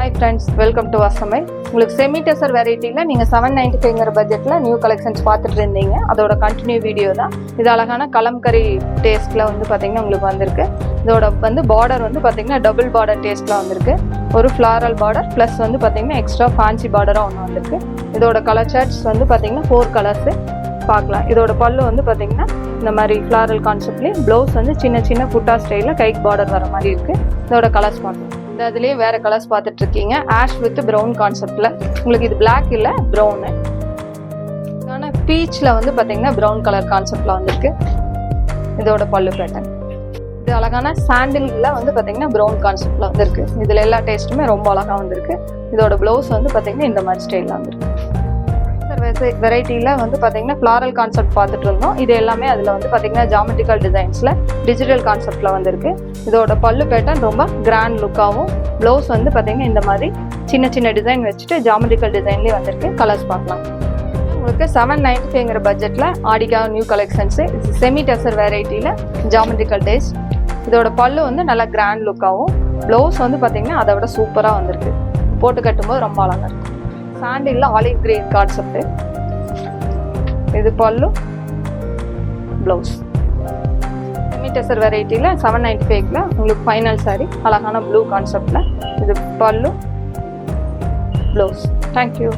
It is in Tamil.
Hi friends, welcome to Vasamai. உங்களுக்கு செமி டெசர் வெரைட்டியில் நீங்கள் 795 பட்ஜெட்டில் நியூ கலெக்ஷன்ஸ் பார்த்துட்டு இருந்தீங்க. அதோட கண்டினியூ வீடியோ தான் இது. அழகான கலம்கரி டேஸ்ட்டில் வந்து பார்த்தீங்கன்னா உங்களுக்கு வந்திருக்கு. இதோட வந்து பார்டர் வந்து பார்த்தீங்கன்னா டபுள் பார்டர் டேஸ்ட்டில் வந்திருக்கு. ஒரு ஃப்ளாரல் பார்டர் ப்ளஸ் வந்து பார்த்தீங்கன்னா எக்ஸ்ட்ரா ஃபேன்சி பார்டராக ஒன்று வந்திருக்கு. இதோட கலர் சார்ட்ஸ் வந்து பார்த்தீங்கன்னா 4 கலர்ஸு பார்க்கலாம். இதோட பல்லு வந்து பார்த்தீங்கன்னா இந்த மாதிரி ஃப்ளாரல் கான்செப்ட்லேயே, ப்ளவுஸ் வந்து சின்ன சின்ன புட்டா ஸ்டைலில் கைக்கு பார்டர் வர மாதிரி இருக்குது. இதோட கலர்ஸ் பார்க்கலாம். அதுலேயே வேறு கலர்ஸ் பார்த்துட்டு இருக்கீங்க. ஆஷ் வித் ப்ரௌன் கான்செப்டில். உங்களுக்கு இது பிளாக் இல்லை, ப்ரௌனு. ஆனால் பீச்சில் வந்து பார்த்தீங்கன்னா ப்ரௌன் கலர் கான்செப்டில் வந்திருக்கு. இதோட பல்லு பேட்டர்ன். இது அழகான சாண்டிலில் வந்து பார்த்தீங்கன்னா ப்ரௌன் கான்செப்டில் வந்திருக்கு. இதில் எல்லா டேஸ்ட்டுமே ரொம்ப அழகாக வந்திருக்கு. இதோட ப்ளவுஸ் வந்து பார்த்தீங்கன்னா இந்த மாதிரி ஸ்டைலில் வந்திருக்கு. வெரைட்டியில் வந்து பார்த்தீங்கன்னா ஃப்ளாரல் கான்செப்ட் பார்த்துட்டு இருந்தோம். இது எல்லாமே அதில் வந்து பார்த்தீங்கன்னா ஜாமெட்ரிக்கல் டிசைன்ஸில் டிஜிட்டல் கான்செப்டில் வந்திருக்கு. இதோட பல்லு பேட்டர்ன் ரொம்ப கிராண்ட் லுக்காகவும், ப்ளவுஸ் வந்து பார்த்தீங்கன்னா இந்த மாதிரி சின்ன சின்ன டிசைன் வச்சுட்டு ஜாமெட்ரிக்கல் டிசைன்லேயே வந்திருக்கு. கலர்ஸ் பார்க்கலாம். உங்களுக்கு 795 பட்ஜெட்டில் Aadika new collections. Semi tussar வெரைட்டியில் ஜாமெட்ரிக்கல் டேஸ்ட். இதோட பல்லு வந்து நல்லா கிராண்ட் லுக்காகவும், ப்ளவுஸ் வந்து பார்த்தீங்கன்னா அதை விட சூப்பராக வந்திருக்கு. போட்டு கட்டும்போது ரொம்ப அழகாக இருக்கும். சாண்டில் ஆலிவ் கிரீன் கான்செப்ட். இது பல்லு, ப்ளவுஸ். செமி டெசர் வெரைட்டியில் 795ல உங்களுக்கு ஃபைனல் சாரி அழகான ப்ளூ கான்செப்டில். இது பல்லு, ப்ளவுஸ். தேங்க்யூ.